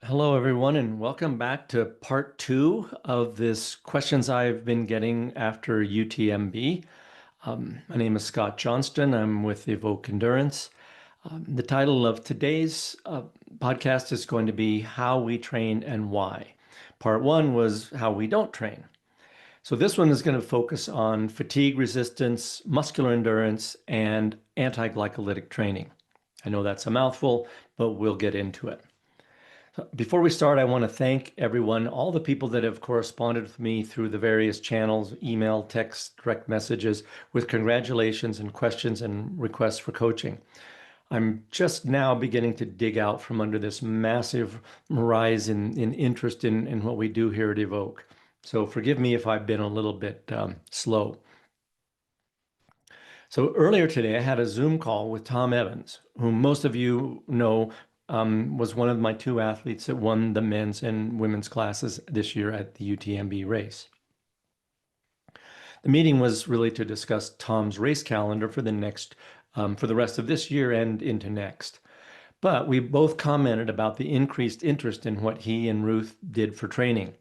Hello, everyone, and welcome back to part two of this questions I've been getting after UTMB. My name is Scott Johnston. I'm with Evoke Endurance. The title of today's podcast is going to be How We Train and Why. Part one was How We Don't Train. So this one is going to focus on fatigue resistance, muscular endurance, and anti-glycolytic training. I know that's a mouthful, but we'll get into it. Before we start, I want to thank everyone, all the people that have corresponded with me through the various channels, email, text, direct messages, with congratulations and questions and requests for coaching. I'm just now beginning to dig out from under this massive rise in interest in what we do here at Evoke. So forgive me if I've been a little bit slow. So earlier today, I had a Zoom call with Tom Evans, whom most of you know was one of my two athletes that won the men's and women's classes this year at the UTMB race. The meeting was really to discuss Tom's race calendar for the rest of this year and into next. But we both commented about the increased interest in what he and Ruth did for training.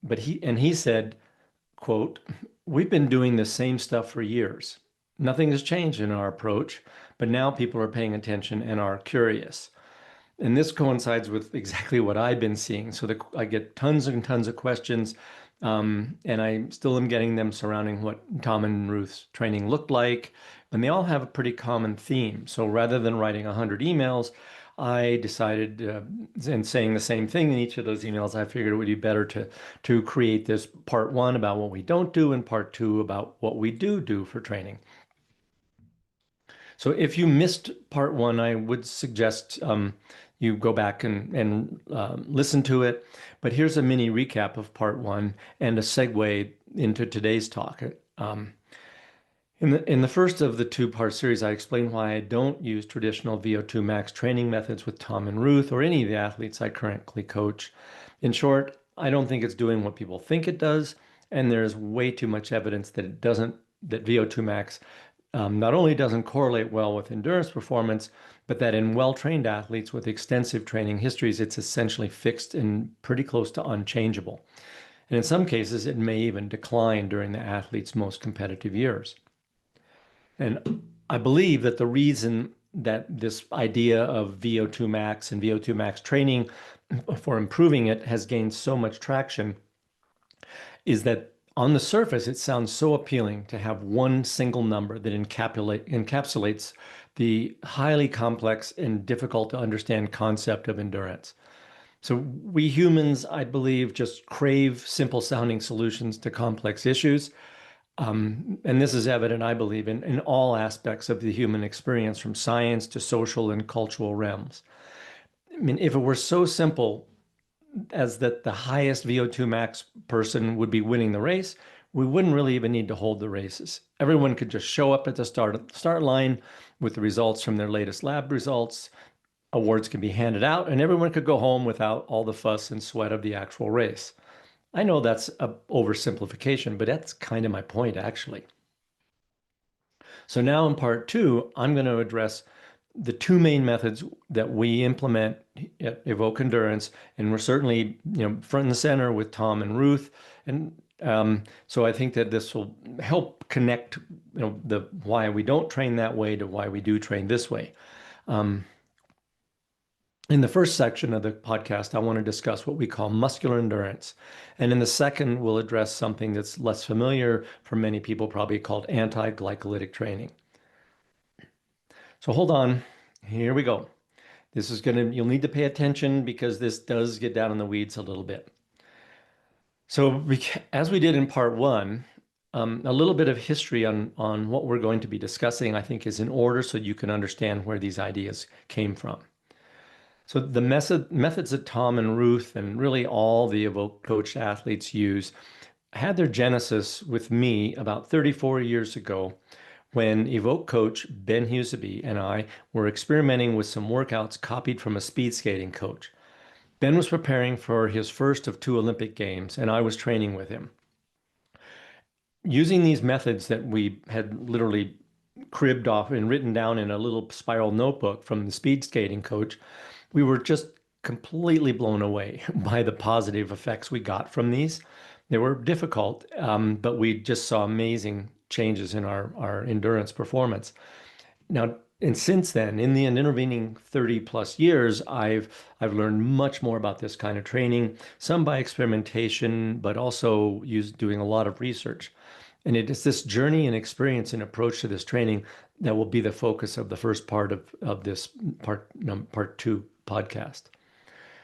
But he said, quote, "We've been doing the same stuff for years. Nothing has changed in our approach, but now people are paying attention and are curious." And this coincides with exactly what I've been seeing. So I get tons and tons of questions, and I still am getting them surrounding what Tom and Ruth's training looked like. And they all have a pretty common theme. So rather than writing 100 emails, I decided, and saying the same thing in each of those emails, I figured it would be better to create this part one about what we don't do and part two about what we do for training. So if you missed part one, I would suggest you go back and listen to it. But here's a mini recap of part one and a segue into today's talk. In the first of the two-part series, I explained why I don't use traditional VO2 max training methods with Tom and Ruth or any of the athletes I currently coach. In short, I don't think it's doing what people think it does, and there's way too much evidence that it doesn't, that VO2 max not only doesn't correlate well with endurance performance, but that in well-trained athletes with extensive training histories, it's essentially fixed and pretty close to unchangeable. And in some cases, it may even decline during the athlete's most competitive years. And I believe that the reason that this idea of VO2 max and VO2 max training for improving it has gained so much traction is that on the surface, it sounds so appealing to have one single number that encapsulates the highly complex and difficult to understand concept of endurance. So we humans, I believe, just crave simple sounding solutions to complex issues. And this is evident, I believe, in all aspects of the human experience, from science to social and cultural realms. I mean, if it were so simple as that the highest VO2 max person would be winning the race, we wouldn't really even need to hold the races. Everyone could just show up at the start line with the results from their latest lab results. Awards can be handed out, and everyone could go home without all the fuss and sweat of the actual race. I know that's an oversimplification, but that's kind of my point, actually. So now in part two, I'm going to address the two main methods that we implement at Evoke Endurance, and we're certainly, front and center with Tom and Ruth. And so I think that this will help connect, the why we don't train that way to why we do train this way. In the first section of the podcast, I want to discuss what we call muscular endurance. And in the second, we'll address something that's less familiar for many people, probably called anti-glycolytic training. So hold on, here we go. You'll need to pay attention because this does get down in the weeds a little bit. So as we did in part one, a little bit of history on what we're going to be discussing, I think, is in order so you can understand where these ideas came from. So the methods that Tom and Ruth and really all the Evoke coached athletes use had their genesis with me about 34 years ago when Evoke coach Ben Huseby and I were experimenting with some workouts copied from a speed skating coach. Ben was preparing for his first of two Olympic Games, and I was training with him. Using these methods that we had literally cribbed off and written down in a little spiral notebook from the speed skating coach, we were just completely blown away by the positive effects we got from these. They were difficult, but we just saw amazing changes in our endurance performance. Now, and since then, in the intervening 30 plus years, I've learned much more about this kind of training, some by experimentation, but also doing a lot of research. And it is this journey and experience and approach to this training that will be the focus of the first part of this part two podcast.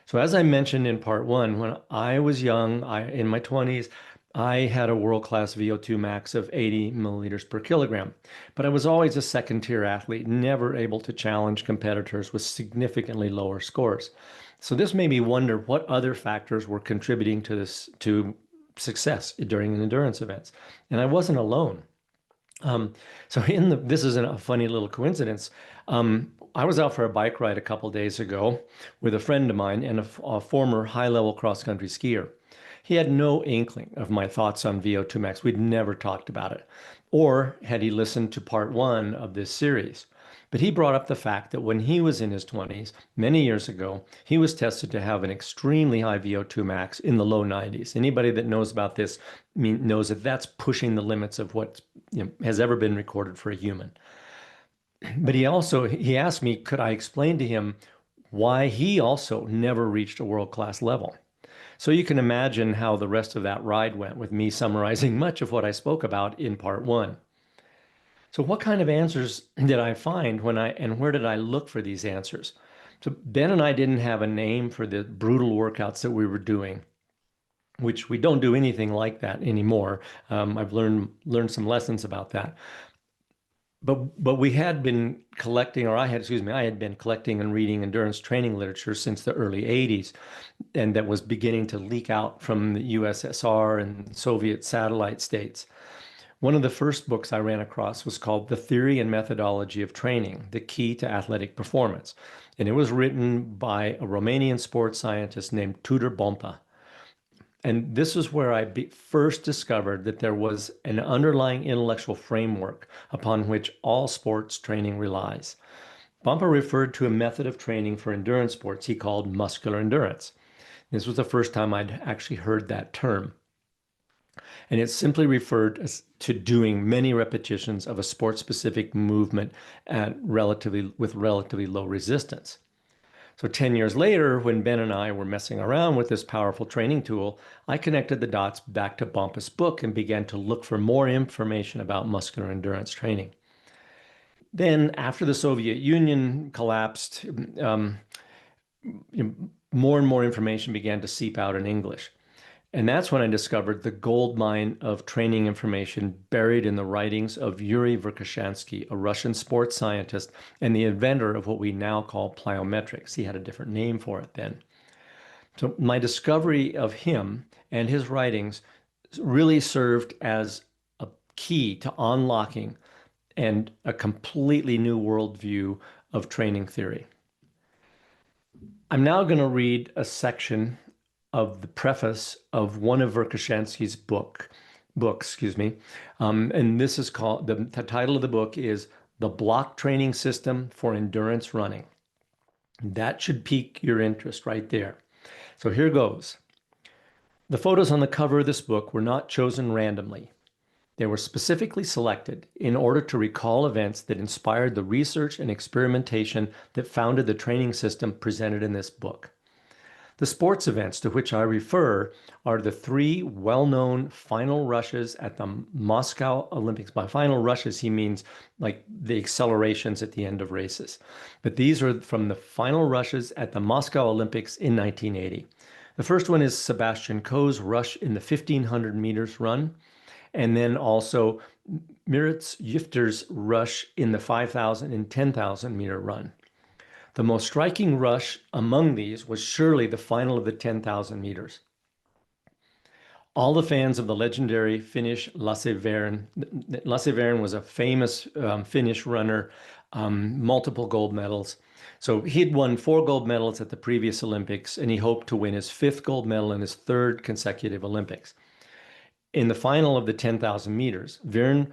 So as I mentioned in part one, when I was young, in my 20s, I had a world-class VO2 max of 80 milliliters per kilogram. But I was always a second-tier athlete, never able to challenge competitors with significantly lower scores. So this made me wonder what other factors were contributing to success during endurance events. And I wasn't alone. This is a funny little coincidence. I was out for a bike ride a couple days ago with a friend of mine and a former high-level cross-country skier. He had no inkling of my thoughts on VO2 max. We'd never talked about it, or had he listened to part one of this series. But he brought up the fact that when he was in his 20s, many years ago, he was tested to have an extremely high VO2 max in the low 90s. Anybody that knows about this knows that that's pushing the limits of what has ever been recorded for a human. But he asked me, could I explain to him why he also never reached a world-class level? So you can imagine how the rest of that ride went with me summarizing much of what I spoke about in part one. So what kind of answers did I find and where did I look for these answers? So Ben and I didn't have a name for the brutal workouts that we were doing, which we don't do anything like that anymore. I've learned some lessons about that. But we had been collecting, or I had been collecting and reading endurance training literature since the early 80s, and that was beginning to leak out from the USSR and Soviet satellite states. One of the first books I ran across was called The Theory and Methodology of Training, The Key to Athletic Performance. And it was written by a Romanian sports scientist named Tudor Bompa. And this is where I first discovered that there was an underlying intellectual framework upon which all sports training relies. Bompa referred to a method of training for endurance sports he called muscular endurance. This was the first time I'd actually heard that term. And it simply referred to doing many repetitions of a sport-specific movement with relatively low resistance. So 10 years later, when Ben and I were messing around with this powerful training tool, I connected the dots back to Bompa's book and began to look for more information about muscular endurance training. Then, after the Soviet Union collapsed, more and more information began to seep out in English. And that's when I discovered the gold mine of training information buried in the writings of Yuri Verkhoshansky, a Russian sports scientist and the inventor of what we now call plyometrics. He had a different name for it then. So my discovery of him and his writings really served as a key to unlocking and a completely new worldview of training theory. I'm now going to read a section of the preface of one of Verkhoshansky's books, and this is called, the title of the book is The Block Training System for Endurance Running. That should pique your interest right there. So here goes. The photos on the cover of this book were not chosen randomly. They were specifically selected in order to recall events that inspired the research and experimentation that founded the training system presented in this book. The sports events to which I refer are the three well-known final rushes at the Moscow Olympics. By final rushes, he means like the accelerations at the end of races. But these are from the final rushes at the Moscow Olympics in 1980. The first one is Sebastian Coe's rush in the 1500 meters run, and then also Moritz Jüfter's rush in the 5,000 and 10,000 meter run. The most striking rush among these was surely the final of the 10,000 meters. All the fans of the legendary Finnish Lasse Viren was a famous Finnish runner, multiple gold medals. So he'd won 4 gold medals at the previous Olympics, and he hoped to win his 5th gold medal in his 3rd consecutive Olympics. In the final of the 10,000 meters, Viren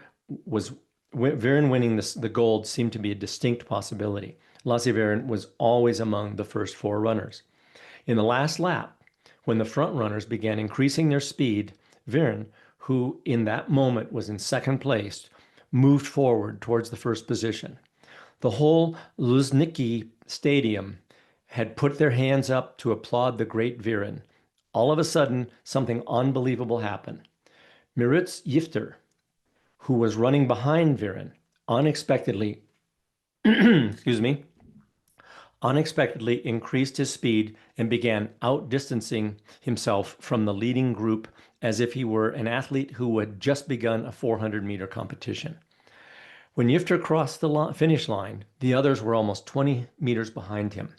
winning the gold seemed to be a distinct possibility. Lasse Viren was always among the first 4 runners. In the last lap, when the front runners began increasing their speed, Viren, who in that moment was in second place, moved forward towards the first position. The whole Luzhniki Stadium had put their hands up to applaud the great Viren. All of a sudden, something unbelievable happened. Miritz Yifter, who was running behind Viren, unexpectedly, excuse me, unexpectedly increased his speed and began outdistancing himself from the leading group as if he were an athlete who had just begun a 400-meter competition. When Yifter crossed the finish line, the others were almost 20 meters behind him.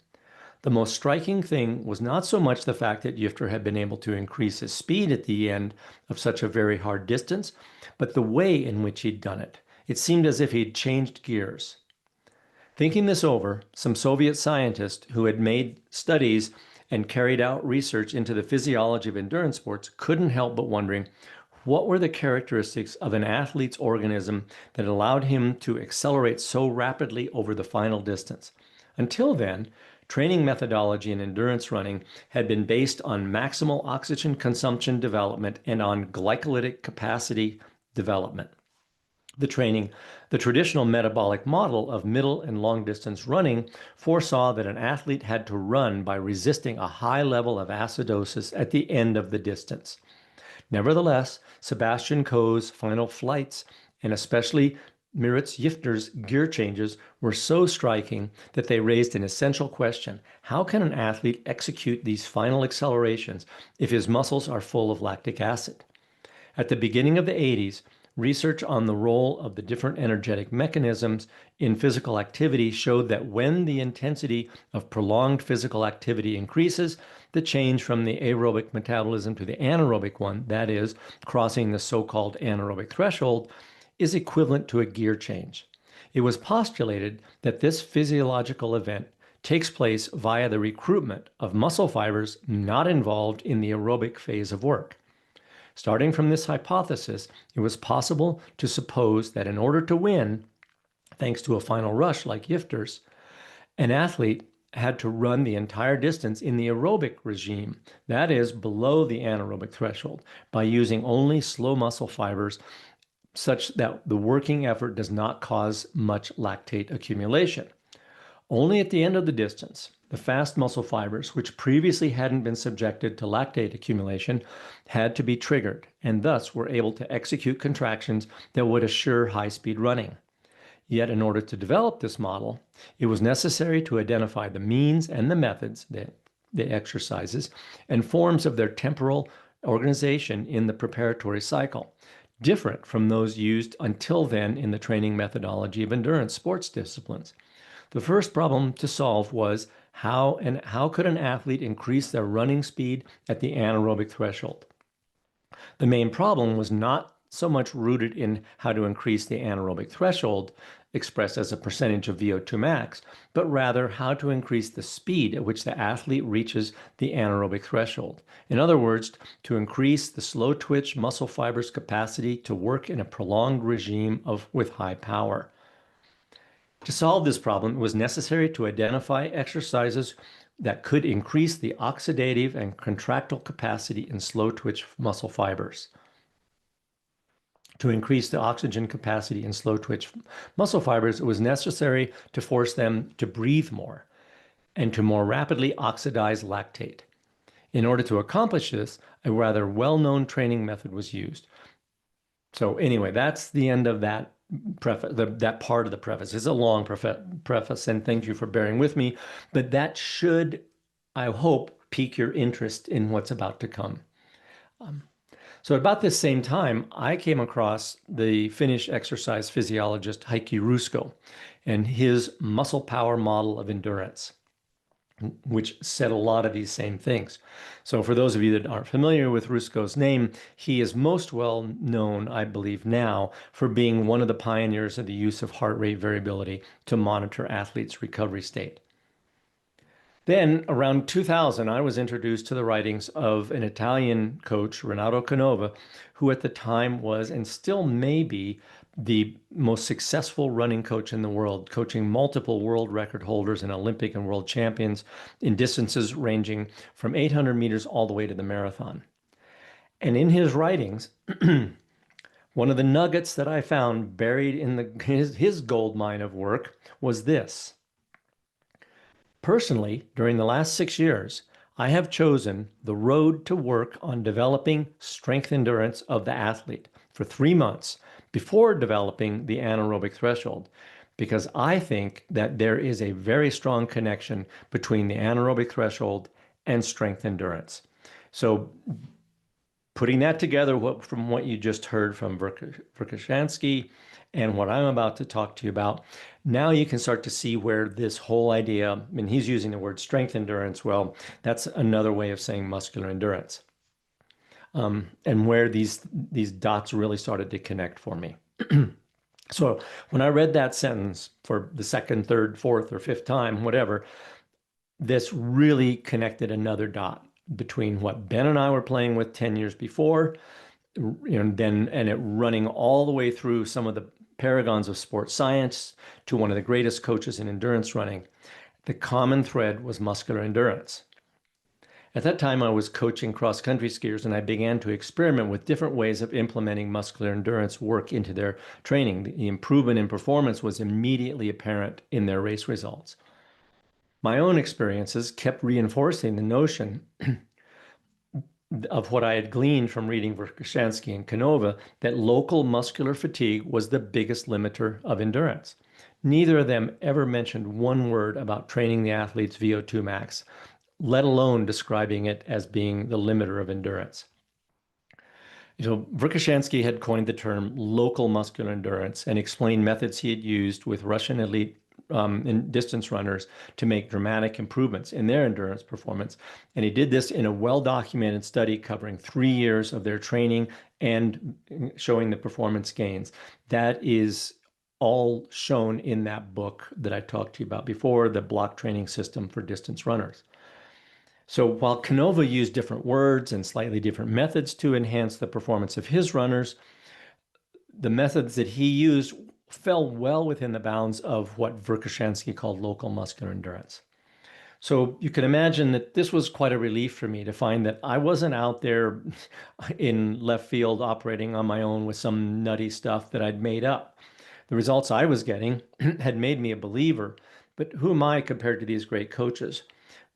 The most striking thing was not so much the fact that Yifter had been able to increase his speed at the end of such a very hard distance, but the way in which he'd done it. It seemed as if he'd changed gears. Thinking this over, some Soviet scientists who had made studies and carried out research into the physiology of endurance sports couldn't help but wondering what were the characteristics of an athlete's organism that allowed him to accelerate so rapidly over the final distance. Until then, training methodology in endurance running had been based on maximal oxygen consumption development and on glycolytic capacity development. The traditional metabolic model of middle and long distance running foresaw that an athlete had to run by resisting a high level of acidosis at the end of the distance. Nevertheless, Sebastian Coe's final flights, and especially Miritz Yifter's gear changes, were so striking that they raised an essential question. How can an athlete execute these final accelerations if his muscles are full of lactic acid? At the beginning of the 80s, research on the role of the different energetic mechanisms in physical activity showed that when the intensity of prolonged physical activity increases, the change from the aerobic metabolism to the anaerobic one, that is, crossing the so-called anaerobic threshold, is equivalent to a gear change. It was postulated that this physiological event takes place via the recruitment of muscle fibers not involved in the aerobic phase of work. Starting from this hypothesis, it was possible to suppose that in order to win, thanks to a final rush like Yifter's, an athlete had to run the entire distance in the aerobic regime, that is, below the anaerobic threshold, by using only slow muscle fibers such that the working effort does not cause much lactate accumulation. Only at the end of the distance, the fast muscle fibers, which previously hadn't been subjected to lactate accumulation, had to be triggered and thus were able to execute contractions that would assure high-speed running. Yet in order to develop this model, it was necessary to identify the means and the methods, the exercises, and forms of their temporal organization in the preparatory cycle, different from those used until then in the training methodology of endurance sports disciplines. The first problem to solve was how could an athlete increase their running speed at the anaerobic threshold? The main problem was not so much rooted in how to increase the anaerobic threshold, expressed as a percentage of VO2 max, but rather how to increase the speed at which the athlete reaches the anaerobic threshold. In other words, to increase the slow twitch muscle fibers' capacity to work in a prolonged regime with high power. To solve this problem, it was necessary to identify exercises that could increase the oxidative and contractile capacity in slow twitch muscle fibers. To increase the oxygen capacity in slow twitch muscle fibers, it was necessary to force them to breathe more and to more rapidly oxidize lactate. In order to accomplish this, a rather well-known training method was used. So anyway, that's the end of that that part of the preface. It's a long preface, and thank you for bearing with me, but that should, I hope, pique your interest in what's about to come. So about this same time, I came across the Finnish exercise physiologist Heikki Rusko and his muscle power model of endurance, which said a lot of these same things. So for those of you that aren't familiar with Rusko's name, he is most well known, I believe now, for being one of the pioneers of the use of heart rate variability to monitor athletes' recovery state. Then, around 2000, I was introduced to the writings of an Italian coach, Renato Canova, who at the time was, and still may be, the most successful running coach in the world, coaching multiple world record holders and Olympic and world champions in distances ranging from 800 meters all the way to the marathon. And in his writings, one of the nuggets that I found buried in his gold mine of work was this. Personally, during the last 6 years, I have chosen the road to work on developing strength endurance of the athlete for 3 months before developing the anaerobic threshold, because I think that there is a very strong connection between the anaerobic threshold and strength endurance. So putting that together from what you just heard from Verkhoshansky and what I'm about to talk to you about, now you can start to see where this whole idea, I mean, he's using the word strength endurance. Well, that's another way of saying muscular endurance. And where these dots really started to connect for me. So when I read that sentence for the second, third, fourth, or fifth time, whatever, this really connected another dot between what Ben and I were playing with 10 years before, and it running all the way through some of the paragons of sports science to one of the greatest coaches in endurance running. The common thread was muscular endurance. At that time, I was coaching cross-country skiers, and I began to experiment with different ways of implementing muscular endurance work into their training. The improvement in performance was immediately apparent in their race results. My own experiences kept reinforcing the notion of what I had gleaned from reading Verkhoshansky and Canova, that local muscular fatigue was the biggest limiter of endurance. Neither of them ever mentioned one word about training the athlete's VO2 max, let alone describing it as being the limiter of endurance. Verkhoshansky had coined the term local muscular endurance and explained methods he had used with Russian elite distance runners to make dramatic improvements in their endurance performance. And he did this in a well-documented study covering 3 years of their training and showing the performance gains. That is all shown in that book that I talked to you about before, the block training system for distance runners. So while Canova used different words and slightly different methods to enhance the performance of his runners, the methods that he used fell well within the bounds of what Verkhoshansky called local muscular endurance. So you can imagine that this was quite a relief for me to find that I wasn't out there in left field operating on my own with some nutty stuff that I'd made up. The results I was getting had made me a believer, but who am I compared to these great coaches?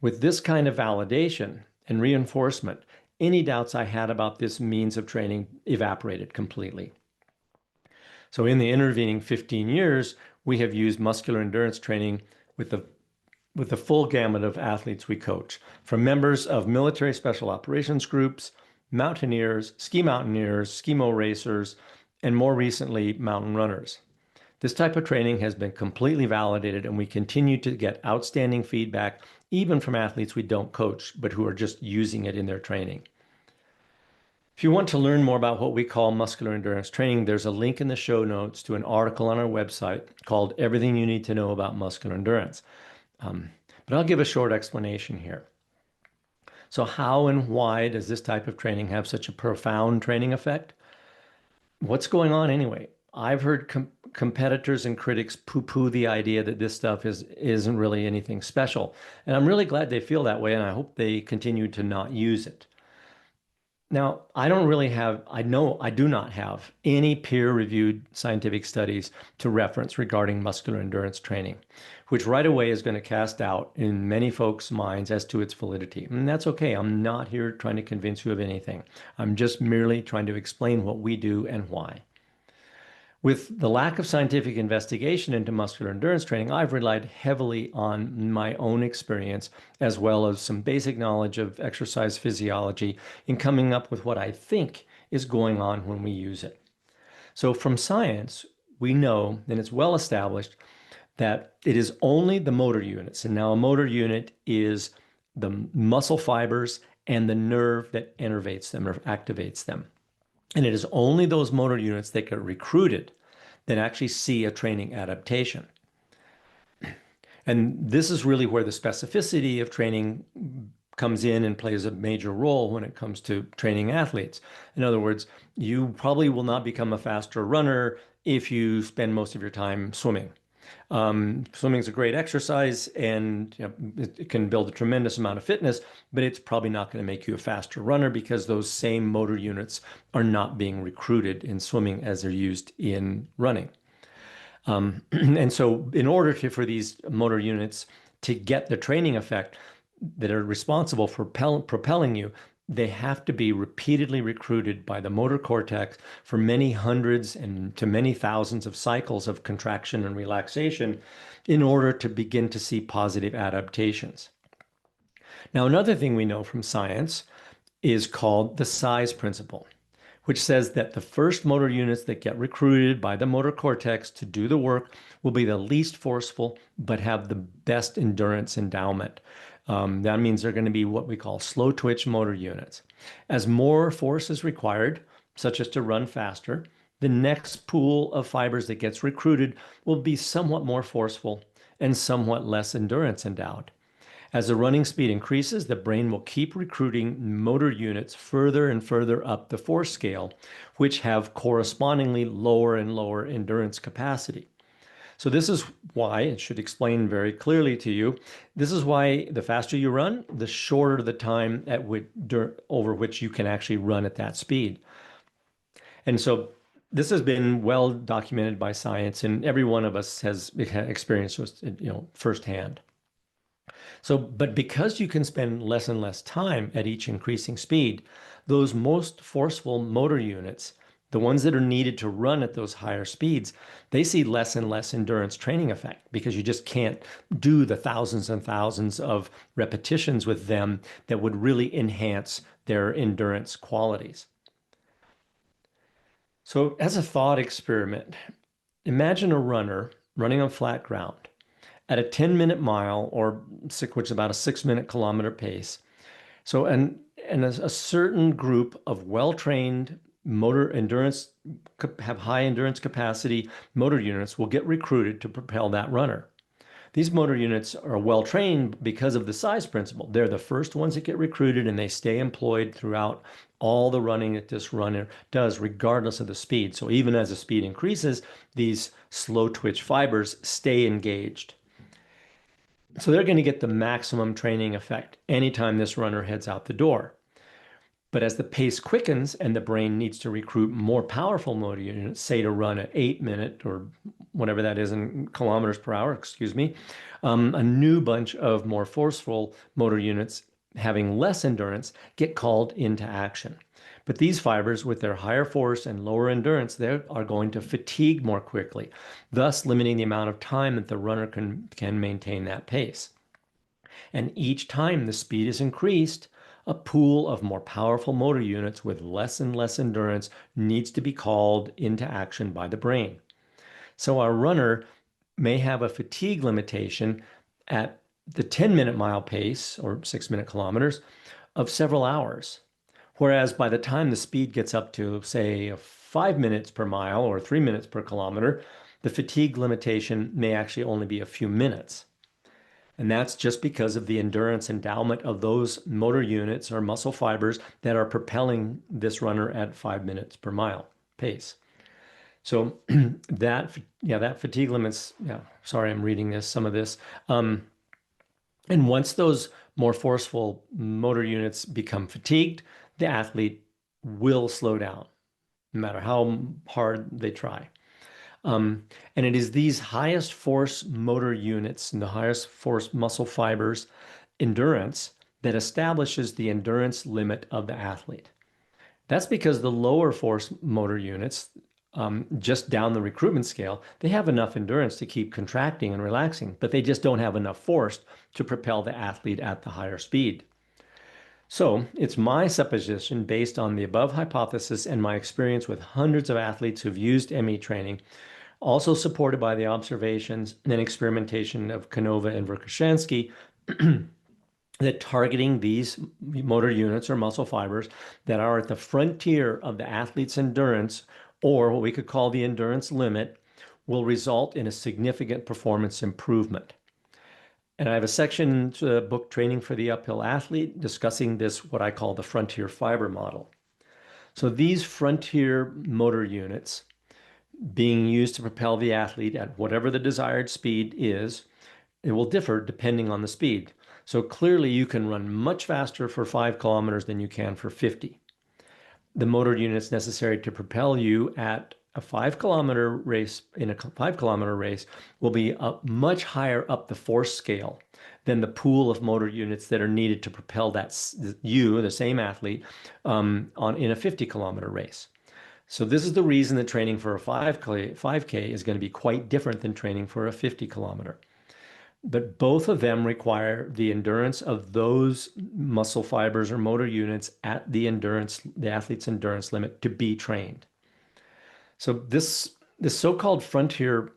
With this kind of validation and reinforcement, any doubts I had about this means of training evaporated completely. So in the intervening 15 years, we have used muscular endurance training with the full gamut of athletes we coach, from members of military special operations groups, mountaineers, skimo racers, and more recently, mountain runners. This type of training has been completely validated, and we continue to get outstanding feedback, even from athletes we don't coach, but who are just using it in their training. If you want to learn more about what we call muscular endurance training, there's a link in the show notes to an article on our website called Everything You Need to Know About Muscular Endurance. But I'll give a short explanation here. So how and why does this type of training have such a profound training effect? What's going on anyway? I've heard competitors and critics poo-poo the idea that this stuff isn't really anything special. And I'm really glad they feel that way, and I hope they continue to not use it. Now, I do not have any peer-reviewed scientific studies to reference regarding muscular endurance training, which right away is going to cast doubt in many folks' minds as to its validity. And that's okay. I'm not here trying to convince you of anything. I'm just merely trying to explain what we do and why. With the lack of scientific investigation into muscular endurance training, I've relied heavily on my own experience, as well as some basic knowledge of exercise physiology, in coming up with what I think is going on when we use it. So from science, we know, and it's well established, that it is only the motor units. And now a motor unit is the muscle fibers and the nerve that innervates them or activates them. And it is only those motor units that get recruited that actually see a training adaptation. And this is really where the specificity of training comes in and plays a major role when it comes to training athletes. In other words, you probably will not become a faster runner if you spend most of your time swimming. Swimming is a great exercise, and it can build a tremendous amount of fitness, but it's probably not going to make you a faster runner because those same motor units are not being recruited in swimming as they're used in running. And so in order for these motor units to get the training effect that are responsible for propelling you, they have to be repeatedly recruited by the motor cortex for many hundreds and to many thousands of cycles of contraction and relaxation in order to begin to see positive adaptations. Now, another thing we know from science is called the size principle, which says that the first motor units that get recruited by the motor cortex to do the work will be the least forceful, but have the best endurance endowment. That means they're going to be what we call slow twitch motor units. As more force is required, such as to run faster, the next pool of fibers that gets recruited will be somewhat more forceful and somewhat less endurance endowed. As the running speed increases, the brain will keep recruiting motor units further and further up the force scale, which have correspondingly lower and lower endurance capacity. So this is why, it should explain very clearly to you, this is why the faster you run, the shorter the time over which you can actually run at that speed. And so this has been well documented by science, and every one of us has experienced it, firsthand. So, but because you can spend less and less time at each increasing speed, those most forceful motor units, the ones that are needed to run at those higher speeds, they see less and less endurance training effect because you just can't do the thousands and thousands of repetitions with them that would really enhance their endurance qualities. So, as a thought experiment, imagine a runner running on flat ground at a 10-minute mile, which is about a 6-minute kilometer pace. So, and a certain group of well-trained motor endurance, have high endurance capacity motor units will get recruited to propel that runner. These motor units are well trained because of the size principle. They're the first ones that get recruited and they stay employed throughout all the running that this runner does, regardless of the speed. So even as the speed increases, these slow twitch fibers stay engaged. So they're going to get the maximum training effect anytime this runner heads out the door. But as the pace quickens and the brain needs to recruit more powerful motor units, say to run at 8-minute or whatever that is in kilometers per hour, a new bunch of more forceful motor units having less endurance get called into action. But these fibers, with their higher force and lower endurance, they are going to fatigue more quickly, thus limiting the amount of time that the runner can maintain that pace. And each time the speed is increased, a pool of more powerful motor units with less and less endurance needs to be called into action by the brain. So our runner may have a fatigue limitation at the 10-minute mile pace, or 6-minute kilometers, of several hours. Whereas by the time the speed gets up to, say, 5 minutes per mile or 3 minutes per kilometer, the fatigue limitation may actually only be a few minutes. And that's just because of the endurance endowment of those motor units or muscle fibers that are propelling this runner at 5 minutes per mile pace. So that fatigue limits, sorry, I'm reading some of this. And once those more forceful motor units become fatigued, the athlete will slow down, no matter how hard they try. And it is these highest force motor units and the highest force muscle fibers endurance that establishes the endurance limit of the athlete. That's because the lower force motor units, just down the recruitment scale, they have enough endurance to keep contracting and relaxing, but they just don't have enough force to propel the athlete at the higher speed. So it's my supposition based on the above hypothesis and my experience with hundreds of athletes who've used ME training, also supported by the observations and experimentation of Canova and Verkhoshansky, that targeting these motor units or muscle fibers that are at the frontier of the athlete's endurance, or what we could call the endurance limit, will result in a significant performance improvement. And I have a section to the book Training for the Uphill Athlete discussing this, what I call the frontier fiber model. So these frontier motor units being used to propel the athlete at whatever the desired speed is, it will differ depending on the speed. So clearly you can run much faster for 5 kilometers than you can for 50. The motor units necessary to propel you at a 5-kilometer race, in a 5-kilometer race, will be up much higher up the force scale than the pool of motor units that are needed to propel the same athlete, in a 50-kilometer race. So this is the reason that training for a 5K is going to be quite different than training for a 50-kilometer. But both of them require the endurance of those muscle fibers or motor units at the athlete's endurance limit to be trained. So this so-called frontier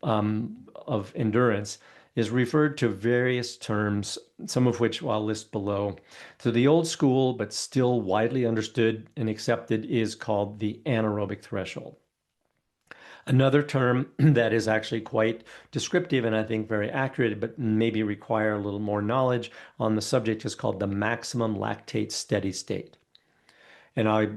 of endurance is referred to various terms, some of which I'll list below. So the old school, but still widely understood and accepted, is called the anaerobic threshold. Another term that is actually quite descriptive and I think very accurate, but maybe require a little more knowledge on the subject, is called the maximum lactate steady state. And I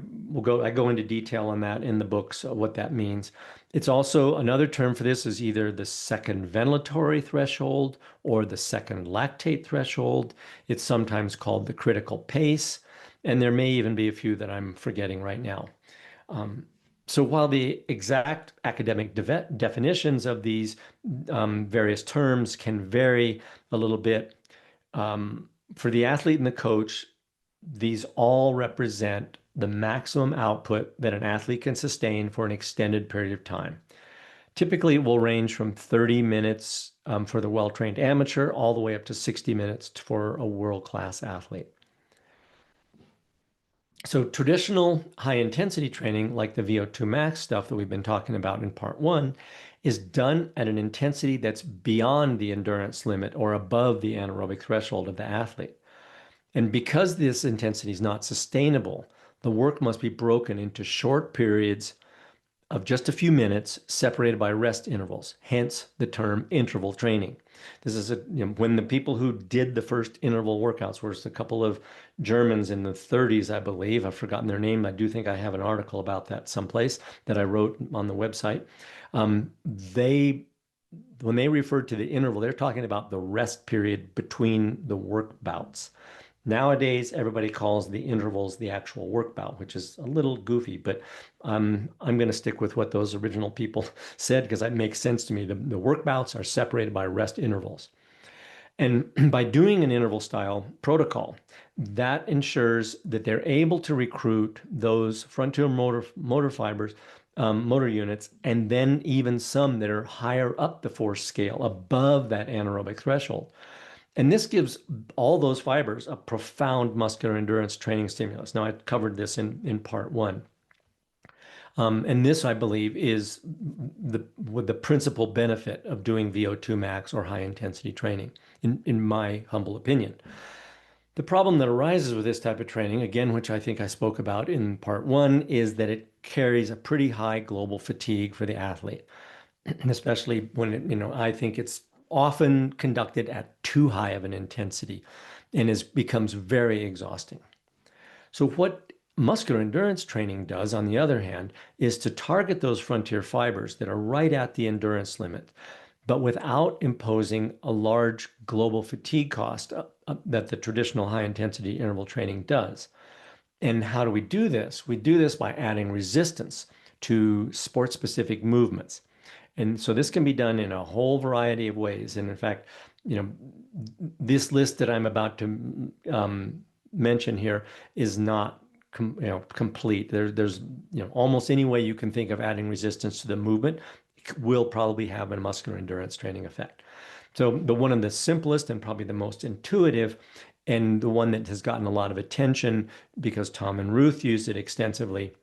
go into detail on that in the books, what that means. It's also another term for this is either the second ventilatory threshold or the second lactate threshold. It's sometimes called the critical pace, and there may even be a few that I'm forgetting right now. So while the exact academic definitions of these various terms can vary a little bit, for the athlete and the coach, these all represent the maximum output that an athlete can sustain for an extended period of time. Typically, it will range from 30 minutes for the well-trained amateur all the way up to 60 minutes for a world-class athlete. So traditional high-intensity training, like the VO2 max stuff that we've been talking about in part 1, is done at an intensity that's beyond the endurance limit or above the anaerobic threshold of the athlete. And because this intensity is not sustainable, the work must be broken into short periods of just a few minutes separated by rest intervals, hence the term interval training. This is when the people who did the first interval workouts were a couple of Germans in the 30s, I believe. I've forgotten their name. I do think I have an article about that someplace that I wrote on the website. When they referred to the interval, they're talking about the rest period between the work bouts. Nowadays, everybody calls the intervals the actual work bout, which is a little goofy, but I'm going to stick with what those original people said because that makes sense to me. The work bouts are separated by rest intervals. And by doing an interval style protocol, that ensures that they're able to recruit those frontier motor fibers, motor units, and then even some that are higher up the force scale above that anaerobic threshold. And this gives all those fibers a profound muscular endurance training stimulus. Now, I covered this in part 1. And this, I believe, is the principal benefit of doing VO2 max or high intensity training, in my humble opinion. The problem that arises with this type of training, again, which I think I spoke about in part 1, is that it carries a pretty high global fatigue for the athlete, especially when I think it's often conducted at too high of an intensity and becomes very exhausting. So what muscular endurance training does, on the other hand, is to target those frontier fibers that are right at the endurance limit, but without imposing a large global fatigue cost that the traditional high-intensity interval training does. And how do we do this? We do this by adding resistance to sport-specific movements. And so this can be done in a whole variety of ways. And in fact, this list that I'm about to mention here is not complete. There's almost any way you can think of adding resistance to the movement will probably have a muscular endurance training effect. So one of the simplest and probably the most intuitive, and the one that has gotten a lot of attention because Tom and Ruth used it extensively,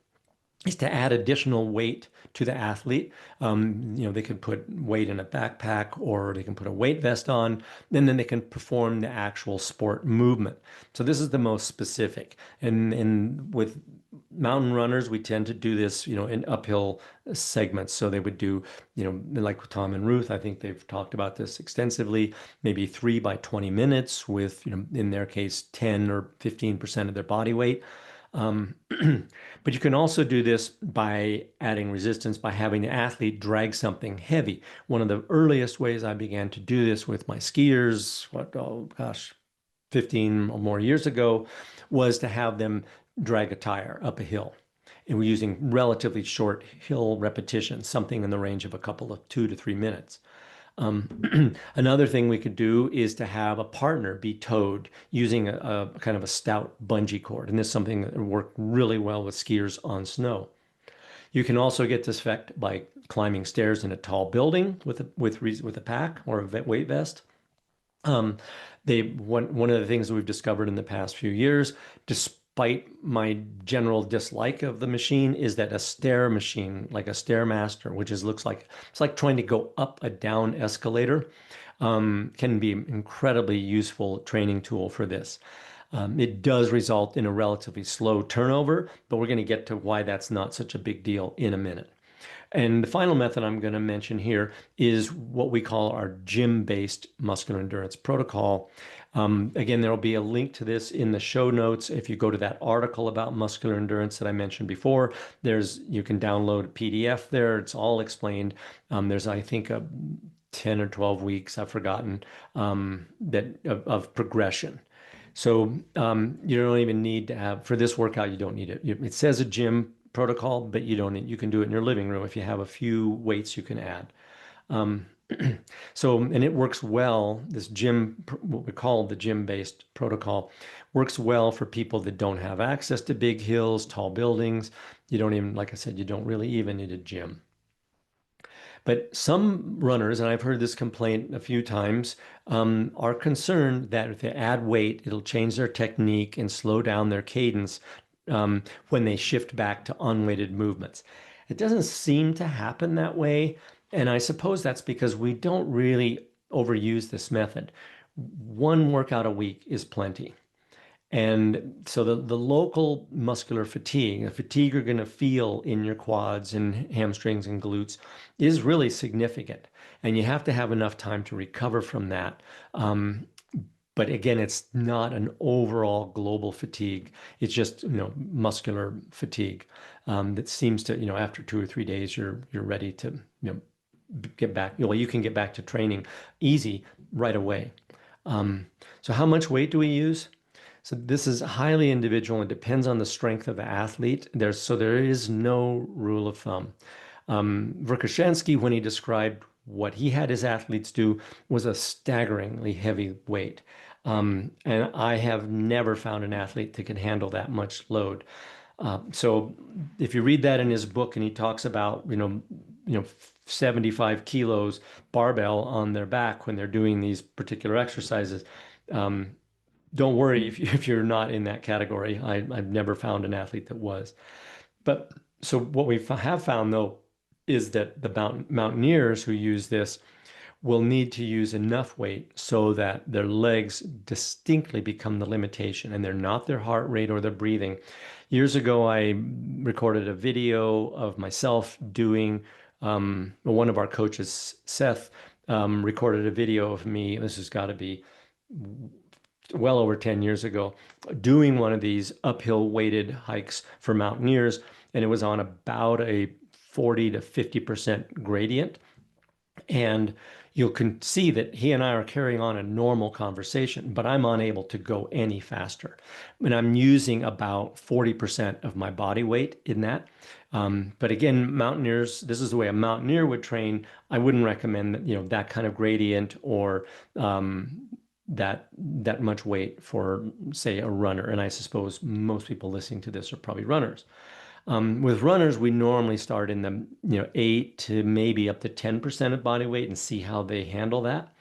is to add additional weight to the athlete. They can put weight in a backpack or they can put a weight vest on, and then they can perform the actual sport movement. So this is the most specific. And with Mountain runners, we tend to do this, in uphill segments. So they would do, like with Tom and Ruth, I think they've talked about this extensively, maybe 3 by 20 minutes with, in their case, 10 or 15% of their body weight. Um, but you can also do this by adding resistance by having the athlete drag something heavy. One of the earliest ways I began to do this with my skiers, oh gosh, 15 or more years ago, was to have them drag a tire up a hill. And we're using relatively short hill repetitions, something in the range of a couple of 2 to 3 minutes. Another thing we could do is to have a partner be towed using a kind of a stout bungee cord. And this is something that worked really well with skiers on snow. You can also get this effect by climbing stairs in a tall building with a pack or a weight vest. Um, one of the things that we've discovered in the past few years, despite my general dislike of the machine, is that a stair machine, like a Stairmaster, which looks like it's like trying to go up a down escalator, can be an incredibly useful training tool for this. It does result in a relatively slow turnover, but we're going to get to why that's not such a big deal in a minute. And the final method I'm going to mention here is what we call our gym-based muscular endurance protocol. Again, there will be a link to this in the show notes. If you go to that article about muscular endurance that I mentioned before, you can download a PDF there. It's all explained. There's, I think, 10 or 12 weeks, I've forgotten, of progression. So you don't even need to have, for this workout, you don't need it. It says a gym protocol, but you can do it in your living room if you have a few weights you can add. Um, and it works well. This what we call the gym-based protocol, works well for people that don't have access to big hills, tall buildings. You don't even, like I said, you don't really even need a gym. But some runners, and I've heard this complaint a few times, are concerned that if they add weight, it'll change their technique and slow down their cadence when they shift back to unweighted movements. It doesn't seem to happen that way. And I suppose that's because we don't really overuse this method. One workout a week is plenty. And so the local muscular fatigue, the fatigue you're going to feel in your quads and hamstrings and glutes is really significant. And you have to have enough time to recover from that. But again, it's not an overall global fatigue. It's just, muscular fatigue that seems to, after 2 or 3 days, you're ready to, get back. You can get back to training easy right away. So how much weight do we use? So this is highly individual and depends on the strength of the athlete. There is no rule of thumb. Verkhoshansky, when he described what he had his athletes do, was a staggeringly heavy weight. And I have never found an athlete that can handle that much load. So if you read that in his book and he talks about, 75 kilos barbell on their back when they're doing these particular exercises, don't worry if you're not in that category. I've never found an athlete that was. But so what we have found, though, is that the mountaineers who use this will need to use enough weight so that their legs distinctly become the limitation and they're not their heart rate or their breathing. Years ago, I recorded a video of myself doing, one of our coaches, Seth, recorded a video of me. This has got to be well over 10 years ago, doing one of these uphill weighted hikes for mountaineers. And it was on about a 40 to 50% gradient. And you can see that he and I are carrying on a normal conversation, but I'm unable to go any faster. And I'm using about 40% of my body weight in that. But again, mountaineers, this is the way a mountaineer would train. I wouldn't recommend that, that kind of gradient or that much weight for, say, a runner. And I suppose most people listening to this are probably runners. With runners, we normally start in the 8 to maybe up to 10% of body weight and see how they handle that.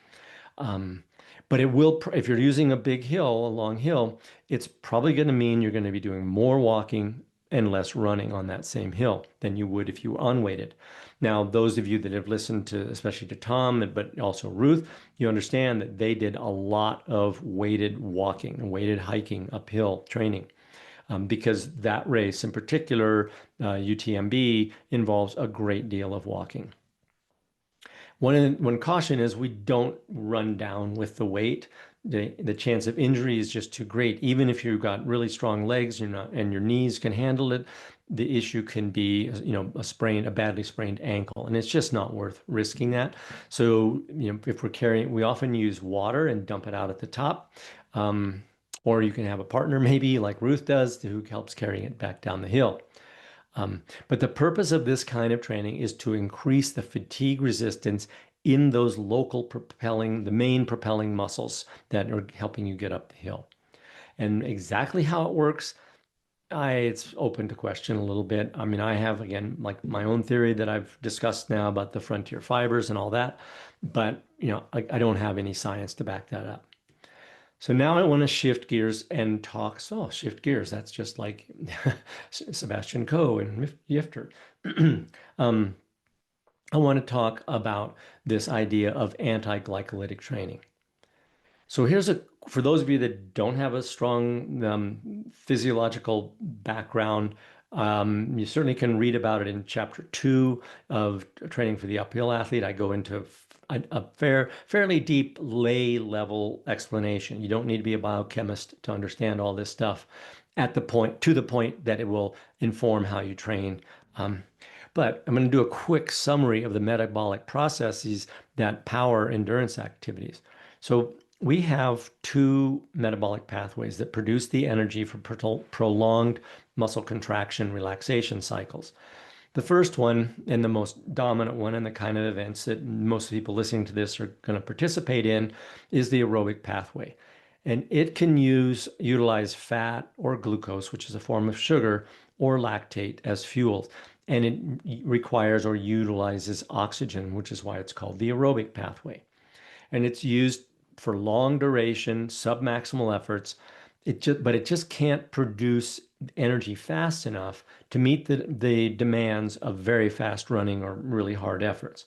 But it will, if you're using a big hill, a long hill, it's probably going to mean you're going to be doing more walking and less running on that same hill than you would if you were unweighted. Now, those of you that have listened to, especially to Tom, but also Ruth, you understand that they did a lot of weighted walking and weighted hiking uphill training. because that race in particular, UTMB, involves a great deal of walking. One caution is we don't run down with the weight. The chance of injury is just too great. Even if you've got really strong legs, and your knees can handle it, the issue can be, a badly sprained ankle, and it's just not worth risking that. So, if we're carrying, we often use water and dump it out at the top. Or you can have a partner maybe like Ruth does who helps carrying it back down the hill. But the purpose of this kind of training is to increase the fatigue resistance in those the main propelling muscles that are helping you get up the hill. And exactly how it works, it's open to question a little bit. I mean, I have, again, like my own theory that I've discussed now about the frontier fibers and all that, but, I don't have any science to back that up. So now I want to shift gears and talk. So shift gears, that's just like Sebastian Coe and Yifter. I want to talk about this idea of anti-glycolytic training. So for those of you that don't have a strong physiological background, you certainly can read about it in chapter 2 of Training for the Uphill Athlete. I go into a fairly deep lay level explanation. You don't need to be a biochemist to understand all this stuff to the point that it will inform how you train. But I'm going to do a quick summary of the metabolic processes that power endurance activities. So we have 2 metabolic pathways that produce the energy for prolonged muscle contraction relaxation cycles. The first one, and the most dominant one, and the kind of events that most people listening to this are going to participate in, is the aerobic pathway. And it can utilize fat or glucose, which is a form of sugar, or lactate as fuel. And it requires or utilizes oxygen, which is why it's called the aerobic pathway. And it's used for long duration, submaximal efforts. But it just can't produce energy fast enough to meet the demands of very fast running or really hard efforts.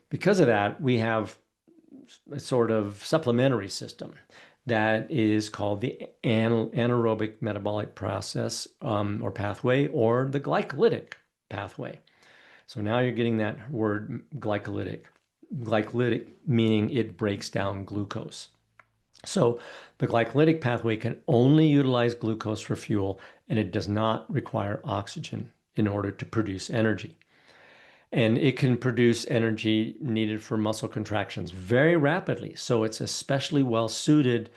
Because of that, we have a sort of supplementary system that is called the anaerobic metabolic process or pathway, or the glycolytic pathway. So now you're getting that word glycolytic. Glycolytic meaning it breaks down glucose. So the glycolytic pathway can only utilize glucose for fuel, and it does not require oxygen in order to produce energy. And it can produce energy needed for muscle contractions very rapidly. So it's especially well suited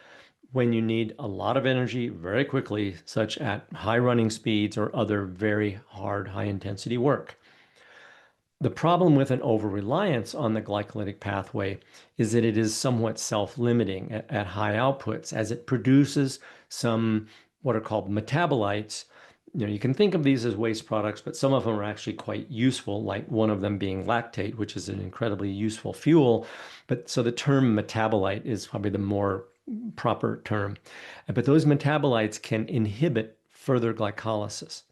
when you need a lot of energy very quickly, such at high running speeds or other very hard, high intensity work. The problem with an over-reliance on the glycolytic pathway is that it is somewhat self-limiting at high outputs, as it produces some what are called metabolites. You can think of these as waste products, but some of them are actually quite useful, like one of them being lactate, which is an incredibly useful fuel. But so the term metabolite is probably the more proper term. But those metabolites can inhibit further glycolysis.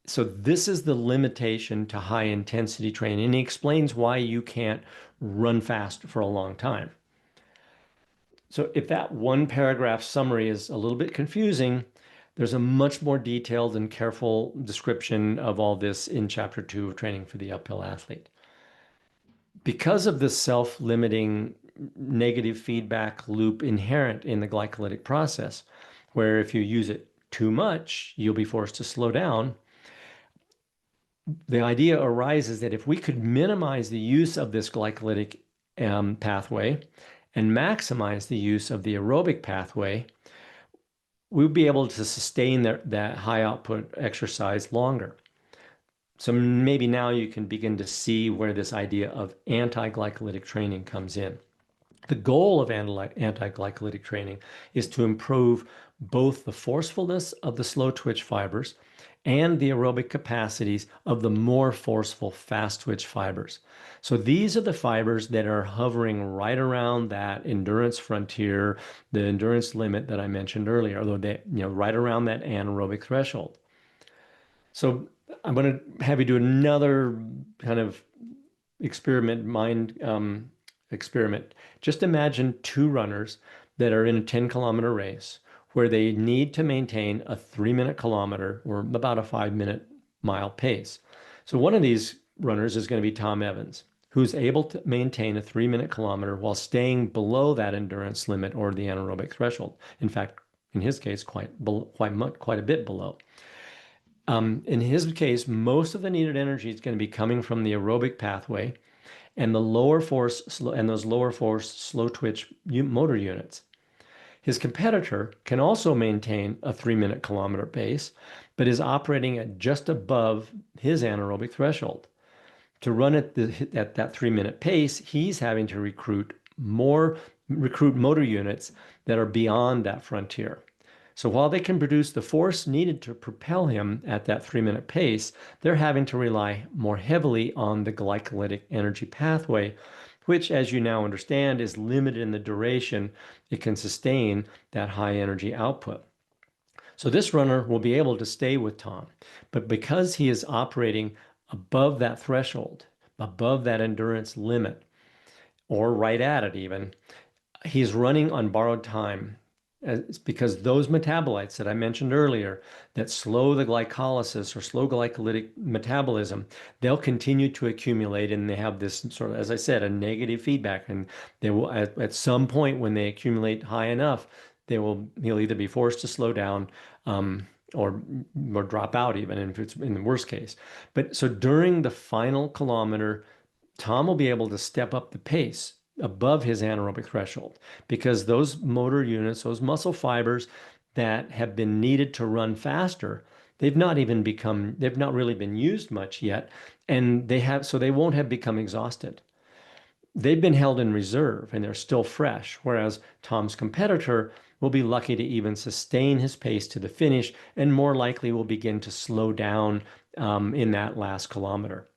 So this is the limitation to high intensity training, and he explains why you can't run fast for a long time. So if that one paragraph summary is a little bit confusing, there's a much more detailed and careful description of all this in chapter 2 of Training for the Uphill Athlete. Because of the self-limiting negative feedback loop inherent in the glycolytic process, where if you use it too much, you'll be forced to slow down, the idea arises that if we could minimize the use of this glycolytic pathway and maximize the use of the aerobic pathway, we would be able to sustain that high output exercise longer. So maybe now you can begin to see where this idea of anti-glycolytic training comes in. The goal of anti-glycolytic training is to improve both the forcefulness of the slow twitch fibers and the aerobic capacities of the more forceful fast twitch fibers. So these are the fibers that are hovering right around that endurance frontier, the endurance limit that I mentioned earlier, although they, right around that anaerobic threshold. So I'm going to have you do another kind of mind experiment. Just imagine 2 runners that are in a 10-kilometer race where they need to maintain a 3-minute kilometer or about a 5-minute mile pace. So one of these runners is going to be Tom Evans, who's able to maintain a 3-minute kilometer while staying below that endurance limit or the anaerobic threshold. In fact, in his case, quite a bit below. In his case, most of the needed energy is going to be coming from the aerobic pathway and those lower force slow twitch motor units. His competitor can also maintain a 3-minute kilometer pace, but is operating at just above his anaerobic threshold. To run at that 3-minute pace, he's having to recruit motor units that are beyond that frontier. So while they can produce the force needed to propel him at that 3-minute pace, they're having to rely more heavily on the glycolytic energy pathway, which, as you now understand, is limited in the duration it can sustain that high energy output. So this runner will be able to stay with Tom, but because he is operating above that threshold, above that endurance limit, or right at it even, he's running on borrowed time. It's because those metabolites that I mentioned earlier that slow the glycolysis or slow glycolytic metabolism, they'll continue to accumulate, and they have this sort of, as I said, a negative feedback. And they will, at some point when they accumulate high enough, he'll either be forced to slow down, or drop out even if it's in the worst case. But so during the final kilometer, Tom will be able to step up the pace above his anaerobic threshold because those motor units, those muscle fibers that have been needed to run faster, they've not really been used much yet, and they won't have become exhausted. They've been held in reserve and they're still fresh, whereas Tom's competitor will be lucky to even sustain his pace to the finish and more likely will begin to slow down in that last kilometer.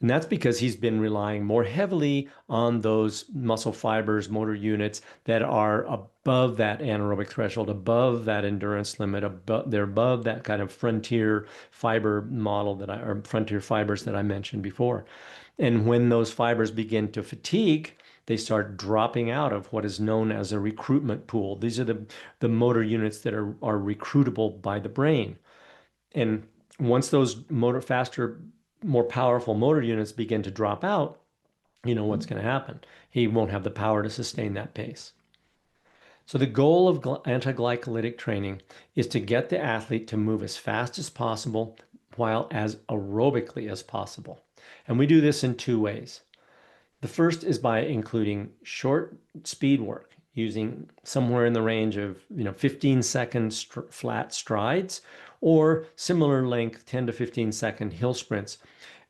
And that's because he's been relying more heavily on those muscle fibers, motor units that are above that anaerobic threshold, above that endurance limit, they're above that kind of frontier fiber model or frontier fibers that I mentioned before. And when those fibers begin to fatigue, they start dropping out of what is known as a recruitment pool. These are the motor units that are recruitable by the brain. And once those faster, more powerful motor units begin to drop out, you know what's going to happen. He won't have the power to sustain that pace. So the goal of anti-glycolytic training is to get the athlete to move as fast as possible while as aerobically as possible. And we do this in two ways. The first is by including short speed work using somewhere in the range of 15-second flat strides or similar length 10 to 15-second hill sprints,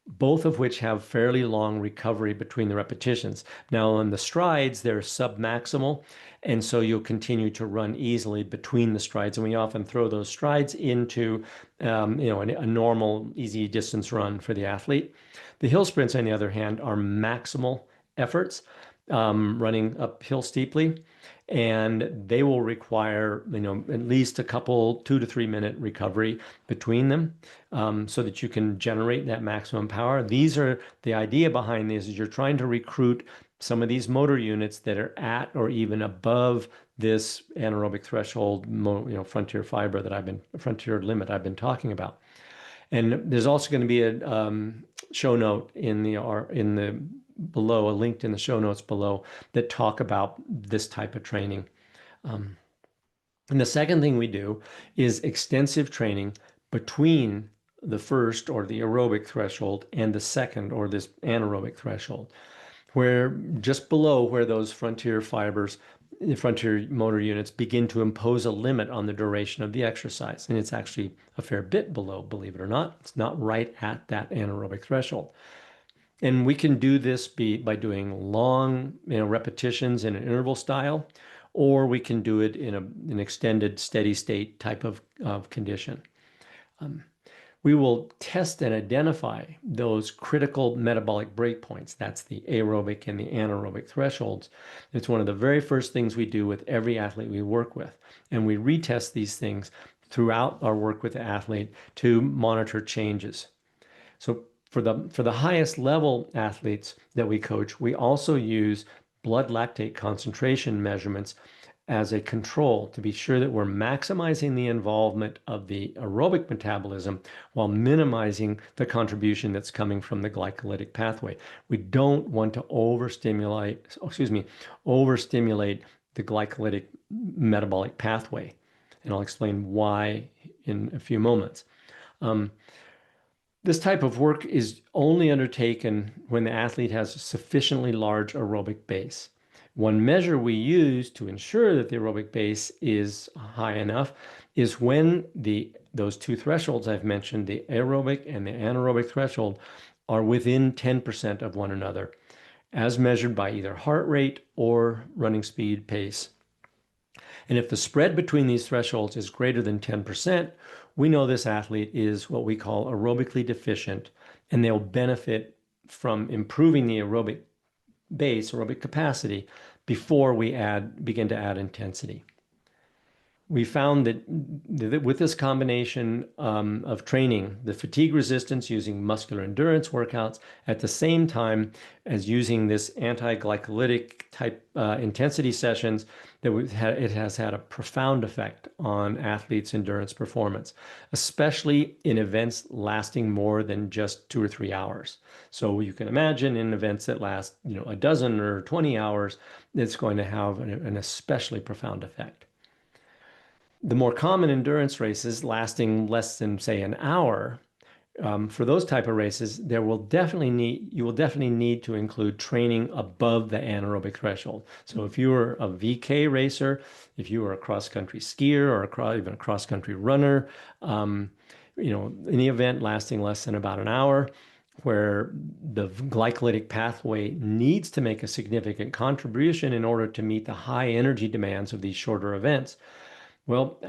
both of which have fairly long recovery between the repetitions. Now on the strides, they're submaximal, and so you'll continue to run easily between the strides. And we often throw those strides into a normal easy distance run for the athlete. The hill sprints, on the other hand, are maximal efforts, running uphill steeply, and they will require at least a couple 2 to 3 minute recovery between them, so that you can generate that maximum power. The idea behind this is you're trying to recruit some of these motor units that are at or even above this anaerobic threshold, frontier limit I've been talking about. And there's also going to be a show note below, linked in the show notes below, that talk about this type of training. And the second thing we do is extensive training between the first or the aerobic threshold and the second or this anaerobic threshold, where just below where those frontier motor units begin to impose a limit on the duration of the exercise. And it's actually a fair bit below, believe it or not. It's not right at that anaerobic threshold. And we can do this by doing long repetitions in an interval style, or we can do it in an extended steady state type of condition. We will test and identify those critical metabolic breakpoints. That's the aerobic and the anaerobic thresholds. It's one of the very first things we do with every athlete we work with. And we retest these things throughout our work with the athlete to monitor changes. So for the highest level athletes that we coach, we also use blood lactate concentration measurements as a control to be sure that we're maximizing the involvement of the aerobic metabolism while minimizing the contribution that's coming from the glycolytic pathway. We don't want to overstimulate the glycolytic metabolic pathway. And I'll explain why in a few moments. Um, this type of work is only undertaken when the athlete has a sufficiently large aerobic base. One measure we use to ensure that the aerobic base is high enough is when those two thresholds I've mentioned, the aerobic and the anaerobic threshold, are within 10% of one another, as measured by either heart rate or running speed pace. And if the spread between these thresholds is greater than 10%, we know this athlete is what we call aerobically deficient, and they'll benefit from improving the aerobic base, aerobic capacity, before we begin to add intensity. We found that with this combination of training, the fatigue resistance using muscular endurance workouts at the same time as using this anti-glycolytic type intensity sessions, it has had a profound effect on athletes' endurance performance, especially in events lasting more than just 2 or 3 hours. So you can imagine in events that last, a dozen or 20 hours, it's going to have an especially profound effect. The more common endurance races lasting less than, say, an hour, for those type of races, you will definitely need to include training above the anaerobic threshold. So if you are a VK racer, if you are a cross-country skier or even a cross-country runner, any event lasting less than about an hour, where the glycolytic pathway needs to make a significant contribution in order to meet the high energy demands of these shorter events. Well,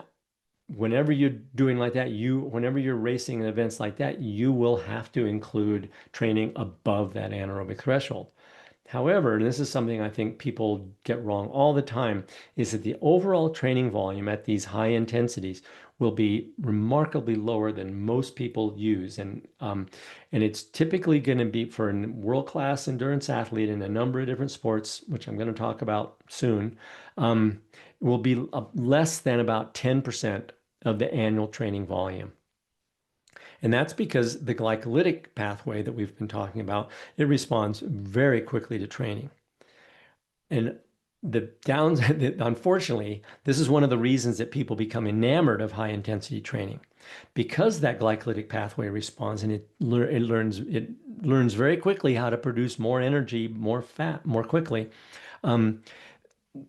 whenever you're doing like that, whenever you're racing in events like that, you will have to include training above that anaerobic threshold. However, and this is something I think people get wrong all the time, is that the overall training volume at these high intensities will be remarkably lower than most people use. And it's typically going to be for a world-class endurance athlete in a number of different sports, which I'm going to talk about soon, will be less than about 10% of the annual training volume. And that's because the glycolytic pathway that we've been talking about, it responds very quickly to training. And unfortunately, this is one of the reasons that people become enamored of high intensity training, because that glycolytic pathway responds and it learns very quickly how to produce more energy, more fat, more quickly.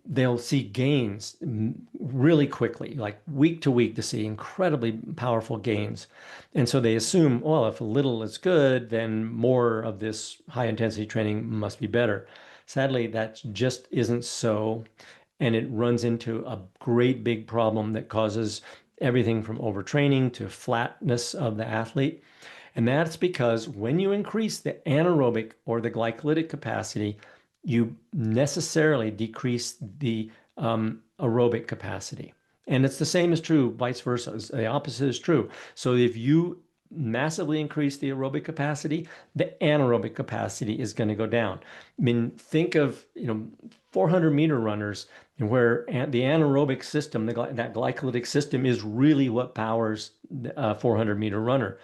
They'll see gains really quickly, like week to week, to see incredibly powerful gains. And so they assume, well, if a little is good, then more of this high intensity training must be better. Sadly, that just isn't so. And it runs into a great big problem that causes everything from overtraining to flatness of the athlete. And that's because when you increase the anaerobic or the glycolytic capacity, you necessarily decrease the aerobic capacity. And it's the same is true, vice versa. The opposite is true. So if you massively increase the aerobic capacity, the anaerobic capacity is going to go down. I mean, think of 400-meter runners, where the anaerobic system, that glycolytic system, is really what powers a 400-meter runner.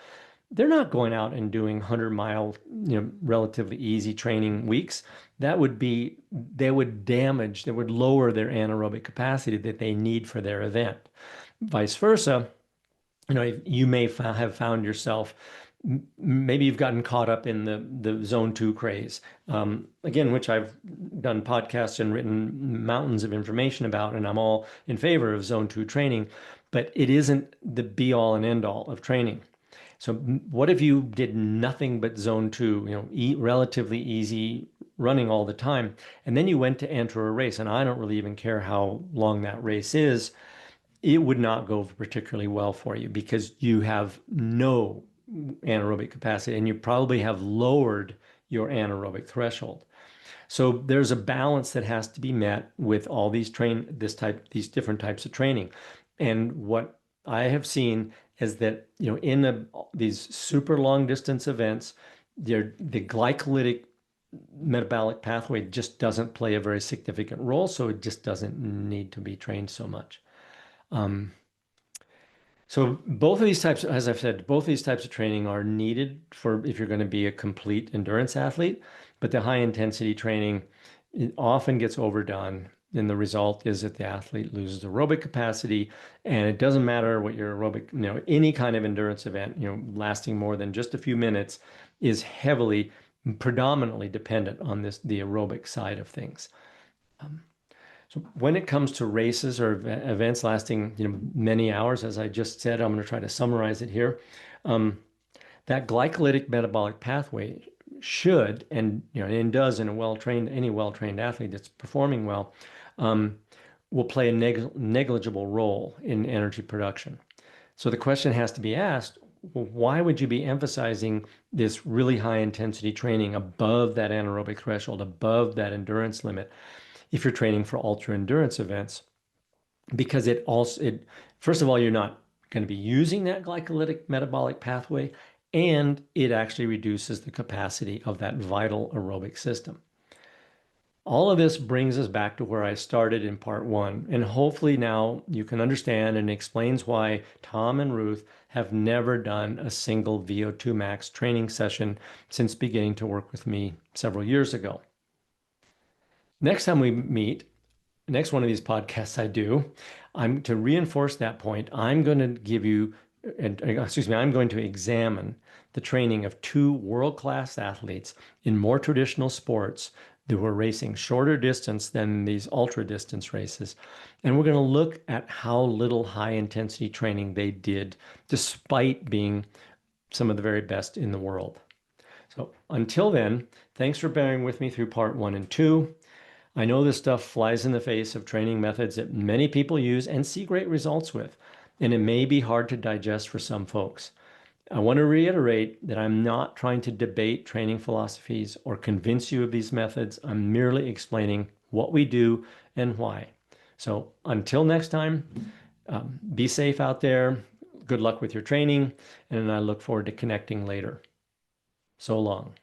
They're not going out and doing 100-mile, relatively easy training weeks. They would lower their anaerobic capacity that they need for their event. Vice versa, you may have found yourself, maybe you've gotten caught up in the zone 2 craze, again, which I've done podcasts and written mountains of information about, and I'm all in favor of zone 2 training, but it isn't the be all and end all of training. So what if you did nothing but zone 2, relatively easy running all the time, and then you went to enter a race, and I don't really even care how long that race is, it would not go particularly well for you because you have no anaerobic capacity and you probably have lowered your anaerobic threshold. So there's a balance that has to be met with all these different types of training. And what I have seen is that, in these super long distance events, the glycolytic metabolic pathway just doesn't play a very significant role, so it just doesn't need to be trained so much. Um, so both of these types, as I've said, both of these types of training are needed for if you're going to be a complete endurance athlete, but the high intensity training it often gets overdone. And the result is that the athlete loses aerobic capacity, and it doesn't matter what your aerobic, any kind of endurance event, lasting more than just a few minutes is heavily, predominantly dependent on the aerobic side of things. So when it comes to races or events lasting, many hours, as I just said, I'm going to try to summarize it here. That glycolytic metabolic pathway should, and does in any well-trained athlete that's performing well, will play a negligible role in energy production. So the question has to be asked, well, why would you be emphasizing this really high intensity training above that anaerobic threshold, above that endurance limit, if you're training for ultra endurance events? Because first of all, you're not going to be using that glycolytic metabolic pathway, and it actually reduces the capacity of that vital aerobic system. All of this brings us back to where I started in part one, and hopefully now you can understand and explains why Tom and Ruth have never done a single VO2 max training session since beginning to work with me several years ago. Next time we meet, next one of these podcasts I do, I'm to reinforce that point. I'm going to give you, I'm going to examine the training of two world-class athletes in more traditional sports who were racing shorter distance than these ultra distance races. And we're going to look at how little high intensity training they did, despite being some of the very best in the world. So until then, thanks for bearing with me through part 1 and 2. I know this stuff flies in the face of training methods that many people use and see great results with, and it may be hard to digest for some folks. I want to reiterate that I'm not trying to debate training philosophies or convince you of these methods. I'm merely explaining what we do and why. So until next time, be safe out there. Good luck with your training, and I look forward to connecting later. So long.